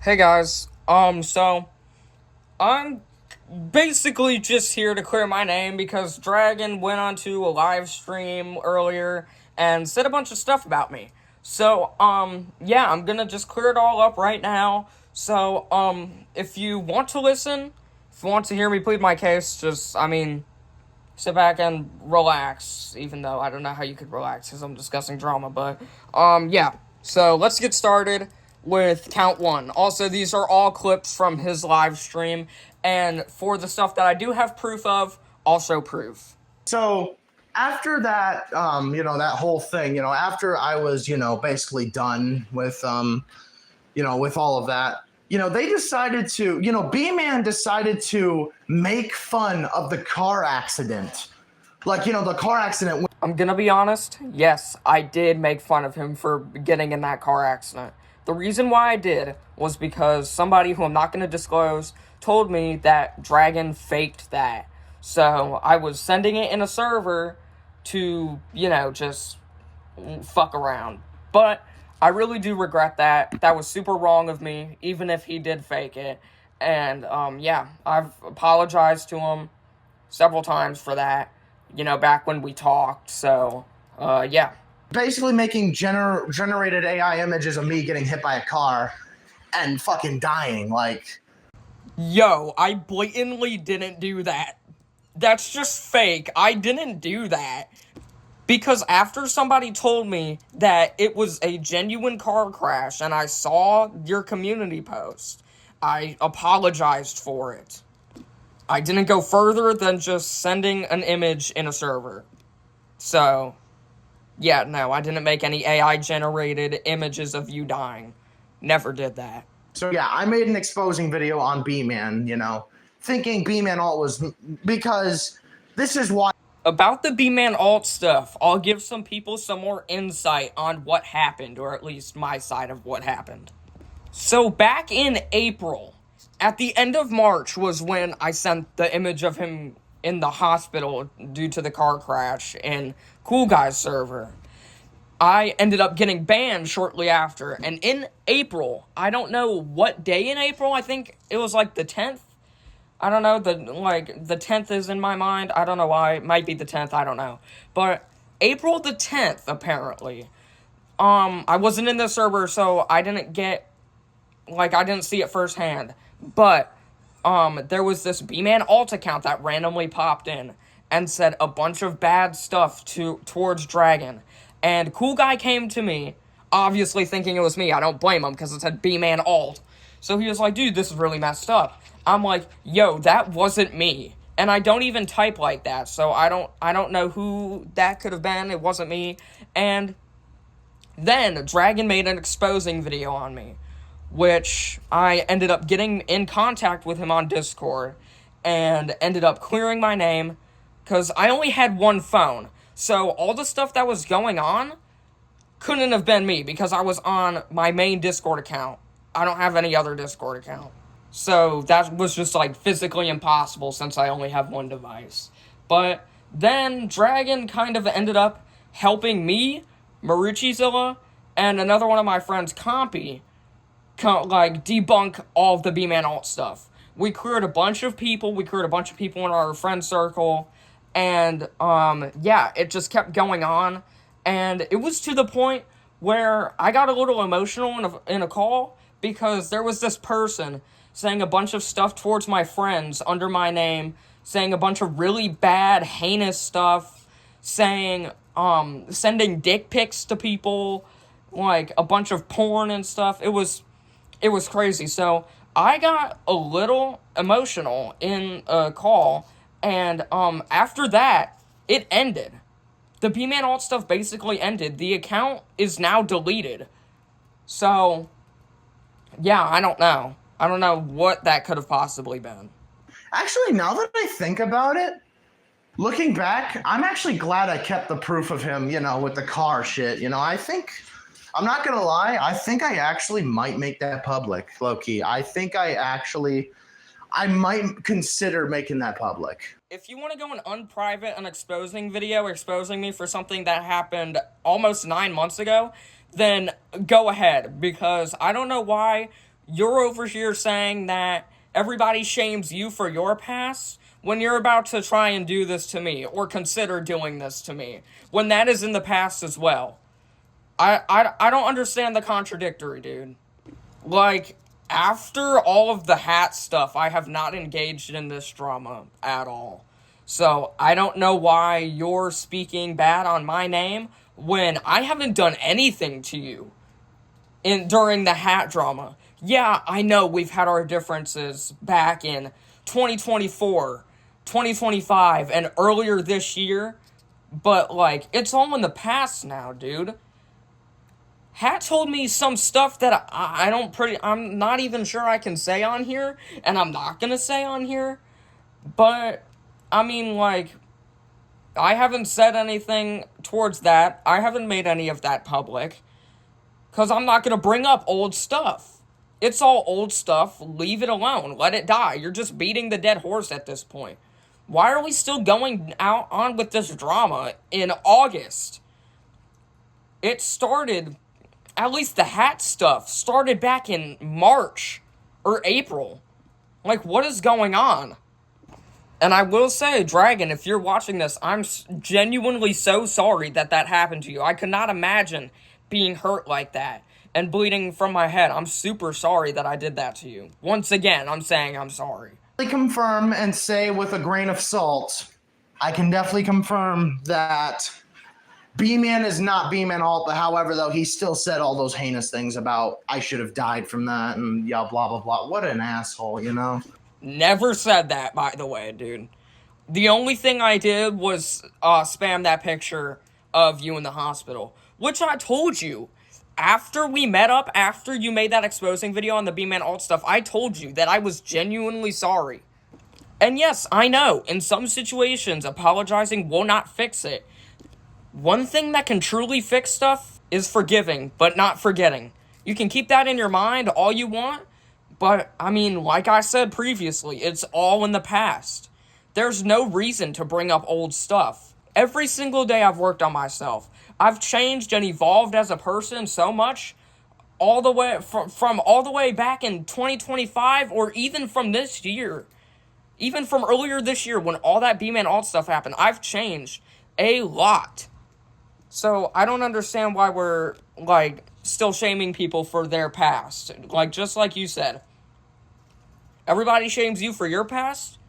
Hey guys, so I'm basically just here to clear my name because Dragon went onto a live stream earlier and said a bunch of stuff about me. So, yeah, I'm gonna just clear it all up right now. So, if you want to listen, if you want to hear me plead my case, sit back and relax, even though I don't know how you could relax because I'm discussing drama, but, yeah. So, let's get started with count one. Also, these are all clips from his live stream, and for the stuff that I do have proof of, also proof. So after that, that whole thing, after I was, basically done with, with all of that, they decided to, B-Man decided to make fun of the car accident. Like, the car accident. I'm gonna be honest, yes, I did make fun of him for getting in that car accident. The reason why I did was because somebody who I'm not gonna disclose told me that Dragon faked that. So I was sending it in a server to, just fuck around. But I really do regret that. That was super wrong of me, even if he did fake it. And, yeah, I've apologized to him several times for that, back when we talked, so, yeah. Basically making generated AI images of me getting hit by a car and fucking dying, like... Yo, I blatantly didn't do that. That's just fake. I didn't do that. Because after somebody told me that it was a genuine car crash and I saw your community post, I apologized for it. I didn't go further than just sending an image in a server. So, yeah, no, I didn't make any AI-generated images of you dying. Never did that. So yeah, I made an exposing video on B-Man, thinking B-Man alt was... Because this is why... About the B-Man alt stuff, I'll give some people some more insight on what happened, or at least my side of what happened. So back in April, at the end of March was when I sent the image of him in the hospital due to the car crash in Cool Guy's server. I ended up getting banned shortly after, and in April, I don't know what day in April, I think it was like the 10th. I don't know, the 10th is in my mind. I don't know why. It might be the 10th, I don't know. But April the 10th, apparently. I wasn't in the server, so I didn't see it firsthand. But, there was this B-Man alt account that randomly popped in and said a bunch of bad stuff towards Dragon. And Cool Guy came to me, obviously thinking it was me. I don't blame him, because it said B-Man alt. So he was like, dude, this is really messed up. I'm like, yo, that wasn't me. And I don't even type like that, so I don't know who that could have been. It wasn't me. And then Dragon made an exposing video on me, which I ended up getting in contact with him on Discord and ended up clearing my name because I only had one phone. So all the stuff that was going on couldn't have been me because I was on my main Discord account. I don't have any other Discord account. So that was just physically impossible since I only have one device. But then Dragon kind of ended up helping me, Maruchizilla, and another one of my friends, Compy, debunk all of the B-Man alt stuff. We cleared a bunch of people. We cleared a bunch of people in our friend circle. And, yeah, it just kept going on. And it was to the point where I got a little emotional in a call because there was this person saying a bunch of stuff towards my friends under my name, saying a bunch of really bad, heinous stuff, saying, sending dick pics to people, a bunch of porn and stuff. It was crazy. So I got a little emotional in a call, and after that, it ended. The B-Man alt stuff basically ended. The account is now deleted. So, yeah, I don't know. I don't know what that could have possibly been. Actually, now that I think about it, looking back, I'm actually glad I kept the proof of him, with the car shit. I think... I'm not going to lie. I think I actually might make that public, low-key. I think I might consider making that public. If you want to go and unprivate an exposing video exposing me for something that happened almost 9 months ago, then go ahead, because I don't know why you're over here saying that everybody shames you for your past when you're about to try and do this to me or consider doing this to me when that is in the past as well. I don't understand the contradictory, dude. Like, after all of the hat stuff, I have not engaged in this drama at all. So, I don't know why you're speaking bad on my name when I haven't done anything to you during the hat drama. Yeah, I know we've had our differences back in 2024, 2025, and earlier this year, but, like, it's all in the past now, dude. Hat told me some stuff that I'm not even sure I can say on here, and I'm not gonna say on here, but, I mean, like, I haven't said anything towards that. I haven't made any of that public, because I'm not gonna bring up old stuff. It's all old stuff. Leave it alone. Let it die. You're just beating the dead horse at this point. Why are we still going on with this drama in August? It started, at least the hat stuff, started back in March or April. Like, what is going on? And I will say, Dragon, if you're watching this, I'm genuinely so sorry that happened to you. I could not imagine being hurt like that and bleeding from my head. I'm super sorry that I did that to you. Once again, I'm saying I'm sorry. Confirm and say with a grain of salt, I can definitely confirm that B-Man is not B-Man Alt, but however, though, he still said all those heinous things about I should have died from that and yeah, blah, blah, blah. What an asshole, you know? Never said that, by the way, dude. The only thing I did was spam that picture of you in the hospital, which I told you. After we met up, after you made that exposing video on the B-Man Alt stuff, I told you that I was genuinely sorry. And yes, I know, in some situations, apologizing will not fix it. One thing that can truly fix stuff is forgiving, but not forgetting. You can keep that in your mind all you want, but, I mean, like I said previously, it's all in the past. There's no reason to bring up old stuff. Every single day I've worked on myself. I've changed and evolved as a person so much, all the way from all the way back in 2025, or even from this year. Even from earlier this year when all that B-Man Alt stuff happened, I've changed a lot. So, I don't understand why we're, like, still shaming people for their past. Like, just like you said. Everybody shames you for your past?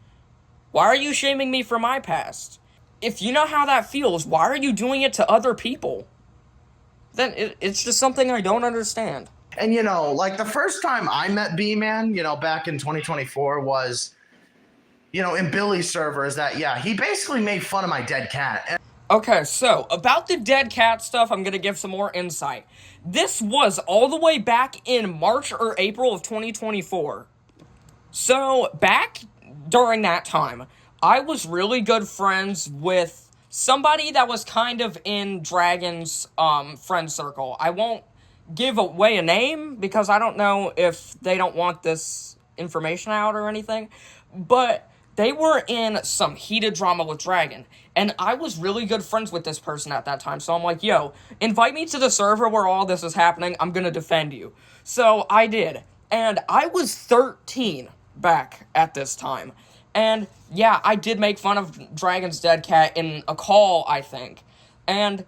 Why are you shaming me for my past? If you know how that feels, why are you doing it to other people? Then it's just something I don't understand. And, you know, like, the first time I met B-Man, you know, back in 2024 was, you know, in Billy's servers that, yeah, he basically made fun of my dead cat. Okay, so, about the dead cat stuff, I'm gonna give some more insight. This was all the way back in March or April of 2024. So, back during that time, I was really good friends with somebody that was kind of in Dragon's friend circle. I won't give away a name because I don't know if they don't want this information out or anything, but they were in some heated drama with Dragon, and I was really good friends with this person at that time, so I'm like, yo, invite me to the server where all this is happening, I'm gonna defend you. So I did, and I was 13 back at this time. And, yeah, I did make fun of Dragon's dead cat in a call, I think. And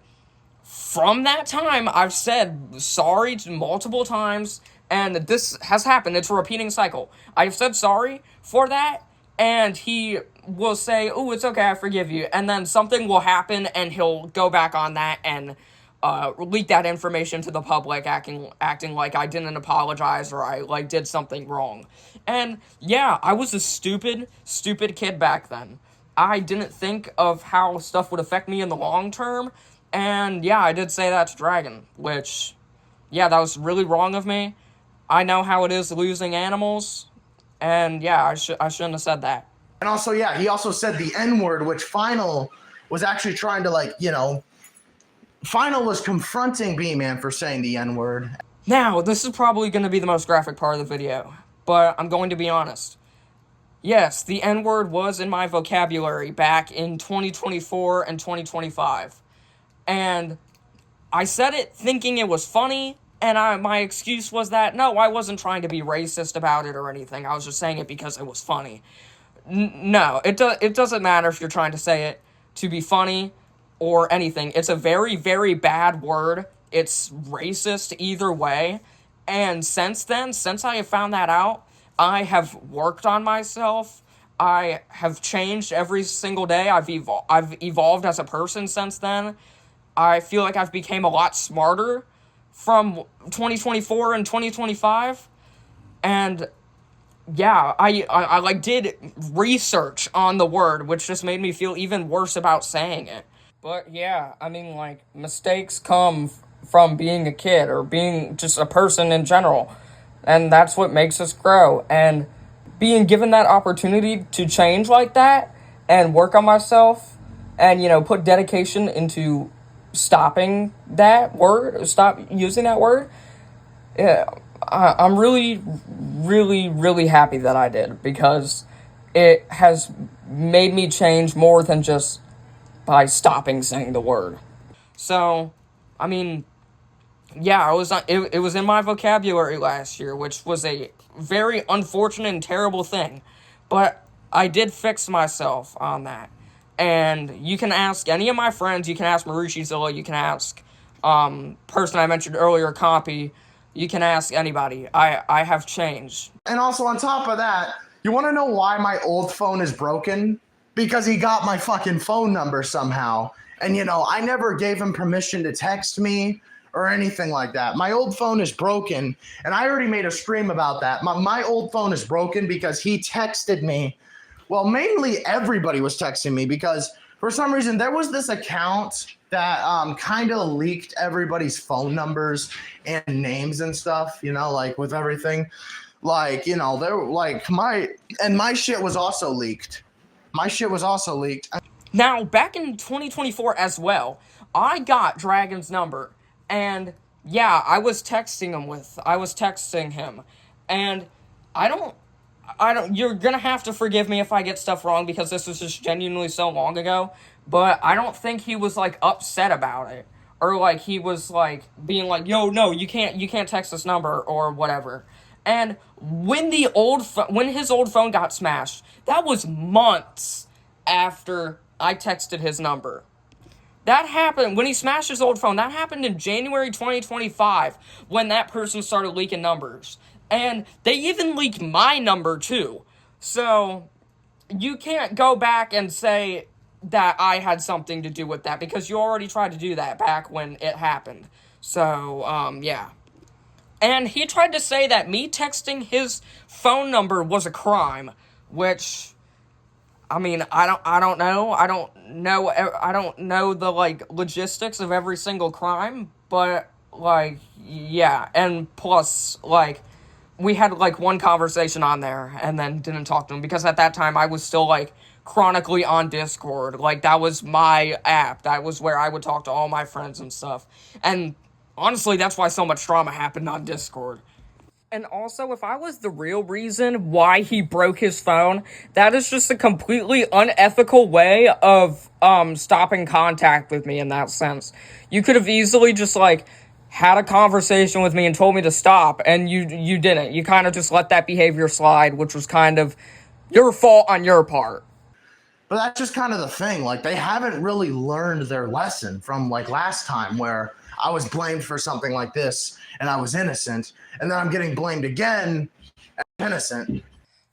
from that time, I've said sorry multiple times, and this has happened. It's a repeating cycle. I've said sorry for that, and he will say, oh, it's okay, I forgive you. And then something will happen, and he'll go back on that and leak that information to the public, acting like I didn't apologize or I, like, did something wrong. And, yeah, I was a stupid kid back then. I didn't think of how stuff would affect me in the long term, and, yeah, I did say that to Dragon, which, yeah, that was really wrong of me. I know how it is losing animals, and, yeah, I shouldn't have said that. And also, yeah, he also said the N-word, which Final was actually trying to, like, you know, Final was confronting B-Man for saying the N-word. Now, this is probably going to be the most graphic part of the video, but I'm going to be honest. Yes, the N-word was in my vocabulary back in 2024 and 2025. And I said it thinking it was funny, And my excuse was that, no, I wasn't trying to be racist about it or anything. I was just saying it because it was funny. No, it doesn't matter if you're trying to say it to be funny or anything. It's a very, very bad word. It's racist either way. And since I have found that out, I have worked on myself. I have changed every single day. I've evolved as a person since then. I feel like I've became a lot smarter from 2024 and 2025. And yeah, I like did research on the word, which just made me feel even worse about saying it. But yeah, I mean, like, mistakes come from being a kid or being just a person in general. And that's what makes us grow. And being given that opportunity to change like that and work on myself and, put dedication into stopping that word, stop using that word, yeah, I'm really, really, really happy that I did, because it has made me change more than just by stopping saying the word. So, I mean, yeah, it was in my vocabulary last year, which was a very unfortunate and terrible thing. But I did fix myself on that. And you can ask any of my friends, you can ask Marucci Zilla, you can ask person I mentioned earlier, Compy, you can ask anybody. I have changed. And also on top of that, you want to know why my old phone is broken? Because he got my fucking phone number somehow. And I never gave him permission to text me or anything like that. My old phone is broken, and I already made a stream about that. My old phone is broken because he texted me. Well, mainly everybody was texting me, because for some reason there was this account that kind of leaked everybody's phone numbers and names and stuff, like with everything. Like, they're like my shit was also leaked. My shit was also leaked. Now, back in 2024 as well, I got Dragon's number, and yeah, I was texting him, and you're gonna have to forgive me if I get stuff wrong, because this was just genuinely so long ago, but I don't think he was, like, upset about it, or, like, he was, like, being like, yo, no, you can't text this number, or whatever. And when his old phone got smashed, that was months after I texted his number. That happened when he smashed his old phone. That happened in January 2025, when that person started leaking numbers. And they even leaked my number too. So you can't go back and say that I had something to do with that, because you already tried to do that back when it happened. So, yeah. And he tried to say that me texting his phone number was a crime, which, I mean, I don't know the, like, logistics of every single crime, but, like, yeah. And plus, like, we had, like, one conversation on there and then didn't talk to him, because at that time I was still, like, chronically on Discord. Like, that was my app. That was where I would talk to all my friends and stuff. And honestly, that's why so much drama happened on Discord. And also, if I was the real reason why he broke his phone, that is just a completely unethical way of stopping contact with me in that sense. You could have easily just, like, had a conversation with me and told me to stop, and you didn't. You kind of just let that behavior slide, which was kind of your fault on your part. But that's just kind of the thing. Like, they haven't really learned their lesson from, like, last time, where I was blamed for something like this and I was innocent, and then I'm getting blamed again as innocent.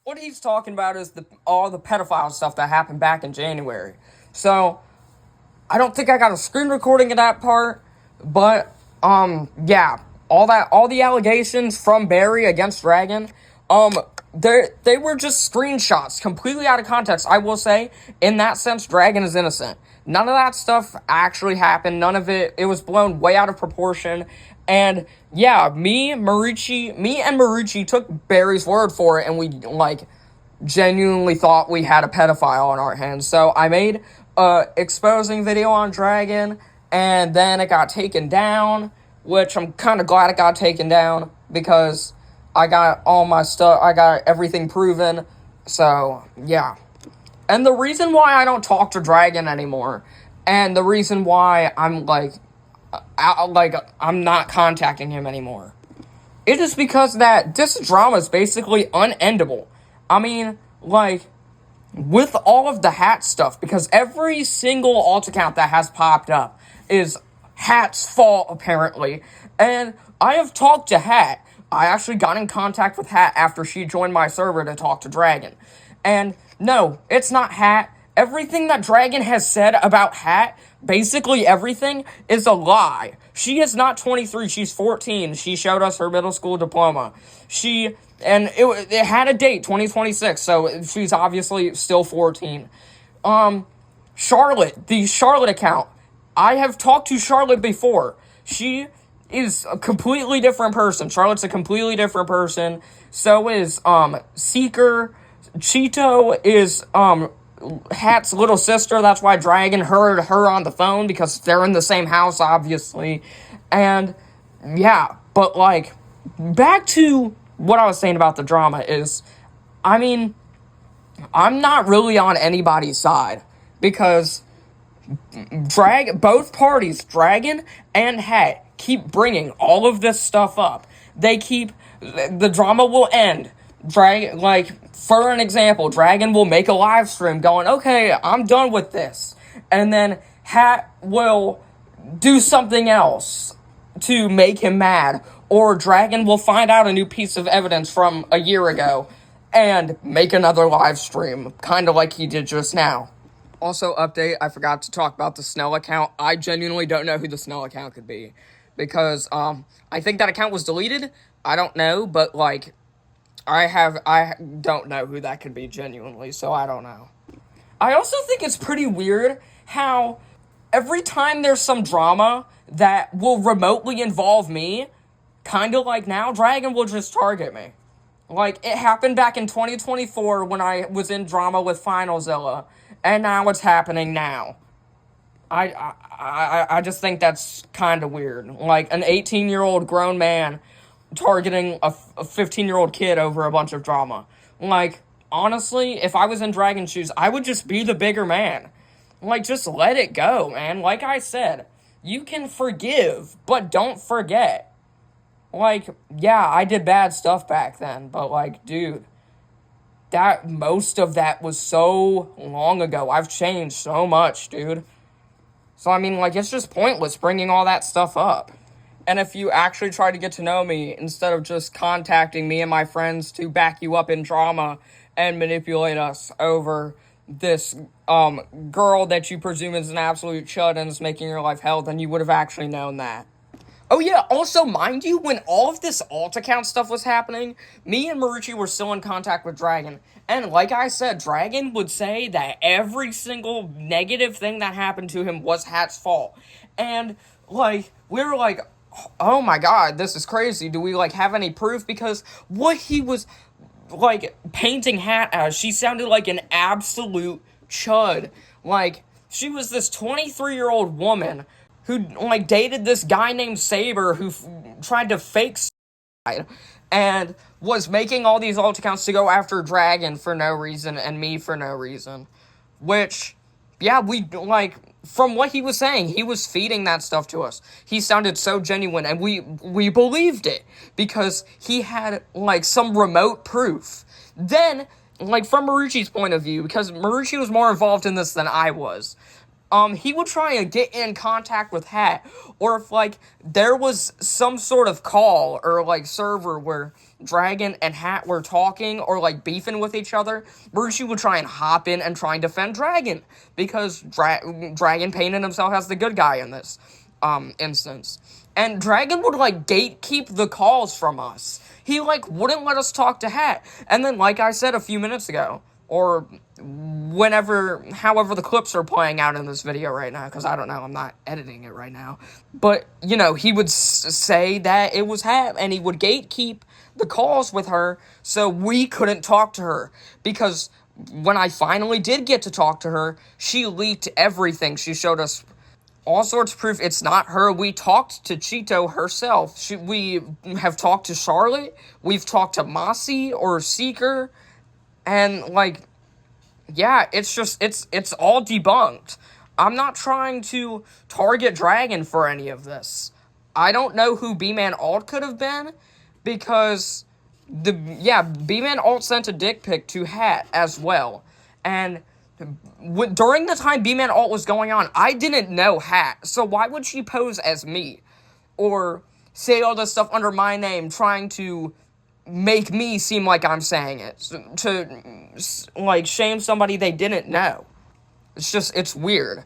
What he's talking about is all the pedophile stuff that happened back in January. So, I don't think I got a screen recording of that part, but, yeah, all the allegations from Barry against Dragon, they were just screenshots, completely out of context. I will say, in that sense, Dragon is innocent. None of that stuff actually happened. None of it was blown way out of proportion. And yeah, me and Marucci took Barry's word for it, and we, like, genuinely thought we had a pedophile on our hands. So I made a exposing video on Dragon, and then it got taken down, which I'm kind of glad it got taken down, because I got all my stuff, I got everything proven. So yeah. And the reason why I don't talk to Dragon anymore, and the reason why I'm, like, I'm not contacting him anymore. It is because that this drama is basically unendable. I mean, like, with all of the hat stuff, because every single alt account that has popped up is Hat's fault, apparently. And I have talked to Hat. I actually got in contact with Hat after she joined my server to talk to Dragon. And no, it's not Hat. Everything that Dragon has said about Hat, basically everything, is a lie. She is not 23, she's 14. She showed us her middle school diploma. It had a date, 2026, so she's obviously still 14. Charlotte, the Charlotte account. I have talked to Charlotte before. She is a completely different person. Charlotte's a completely different person. So is, Seeker. Cheeto is, Hat's little sister. That's why Dragon heard her on the phone, because they're in the same house, obviously. And, yeah, but, like, back to what I was saying about the drama is, I mean, I'm not really on anybody's side, because both parties, Dragon and Hat, keep bringing all of this stuff up. The drama will end. For an example, Dragon will make a live stream going, okay, I'm done with this. And then Hat will do something else to make him mad. Or Dragon will find out a new piece of evidence from a year ago and make another live stream, kind of like he did just now. Also, update, I forgot to talk about the Snell account. I genuinely don't know who the Snell account could be. Because, I think that account was deleted. I don't know, but, like, I don't know who that could be genuinely, so I don't know. I also think it's pretty weird how every time there's some drama that will remotely involve me, kind of like now, Dragon will just target me. Like, it happened back in 2024 when I was in drama with FinalZilla, and now it's happening now. I just think that's kind of weird. Like, an 18-year-old grown man targeting a 15-year-old kid over a bunch of drama. Like, honestly, if I was in Dragon's shoes, I would just be the bigger man. Like, just let it go, man. Like I said, you can forgive, but don't forget. Like, yeah, I did bad stuff back then, but, like, dude, most of that was so long ago. I've changed so much, dude. So, I mean, like, it's just pointless bringing all that stuff up. And if you actually try to get to know me, instead of just contacting me and my friends to back you up in drama and manipulate us over this, girl that you presume is an absolute chud and is making your life hell, then you would have actually known that. Oh yeah, also, mind you, when all of this alt account stuff was happening, me and Marucci were still in contact with Dragon. And like I said, Dragon would say that every single negative thing that happened to him was Hat's fault. And, like, we were like, oh my god, this is crazy. Do we, like, have any proof? Because what he was, like, painting Hat as, she sounded like an absolute chud. Like, she was this 23-year-old woman who, like, dated this guy named Saber who tried to fake suicide and was making all these alt accounts to go after Dragon for no reason and me for no reason. Which, yeah, from what he was saying, he was feeding that stuff to us. He sounded so genuine, and we believed it because he had, like, some remote proof. Then, like, from Marucci's point of view, because Marucci was more involved in this than I was, he would try and get in contact with Hat, or if, like, there was some sort of call or, like, server where Dragon and Hat were talking or, like, beefing with each other, Marucci would try and hop in and try and defend Dragon, because Dragon painted himself as the good guy in this, instance. And Dragon would, like, gatekeep the calls from us. He, like, wouldn't let us talk to Hat. And then, like I said a few minutes ago, or however the clips are playing out in this video right now, because I don't know, I'm not editing it right now. But, you know, he would say that it was Hat, and he would gatekeep the calls with her, so we couldn't talk to her. Because when I finally did get to talk to her, she leaked everything. She showed us all sorts of proof it's not her. We talked to Cheeto herself. We have talked to Charlotte. We've talked to Mossy or Seeker. And, like, yeah, it's just, it's all debunked. I'm not trying to target Dragon for any of this. I don't know who B-Man Alt could have been, because B-Man Alt sent a dick pic to Hat as well. And during the time B-Man Alt was going on, I didn't know Hat, so why would she pose as me? Or say all this stuff under my name, trying to make me seem like I'm saying it, to, like, shame somebody they didn't know. It's weird.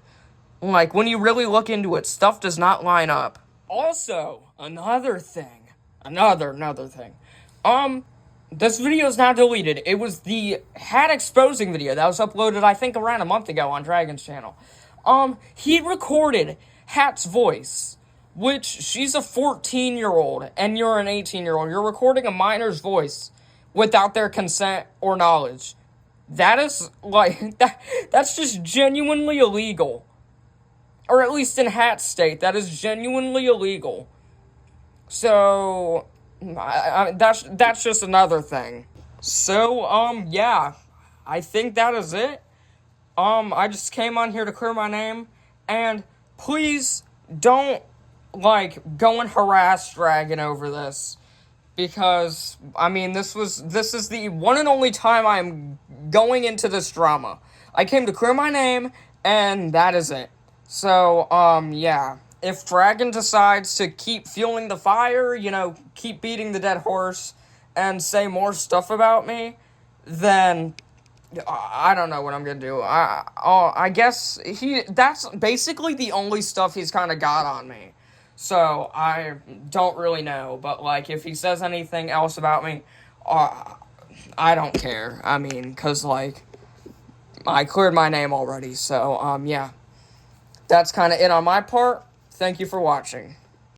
Like, when you really look into it, stuff does not line up. Also, another thing. This video is now deleted. It was the Hat exposing video that was uploaded, I think, around a month ago on Dragon's channel. He recorded Hat's voice, which, she's a 14-year-old, and you're an 18-year-old. You're recording a minor's voice without their consent or knowledge. That is, like, that's just genuinely illegal. Or at least in Hat's state, that is genuinely illegal. So, that's just another thing. So, yeah. I think that is it. I just came on here to clear my name. And please don't, like, go and harass Dragon over this. Because, I mean, this is the one and only time I'm going into this drama. I came to clear my name, and that is it. So, yeah. If Dragon decides to keep fueling the fire, you know, keep beating the dead horse, and say more stuff about me, then I don't know what I'm gonna do. I guess that's basically the only stuff he's kind of got on me. So, I don't really know. But, like, if he says anything else about me, I don't care. I mean, because, like, I cleared my name already. So, yeah. That's kind of it on my part. Thank you for watching.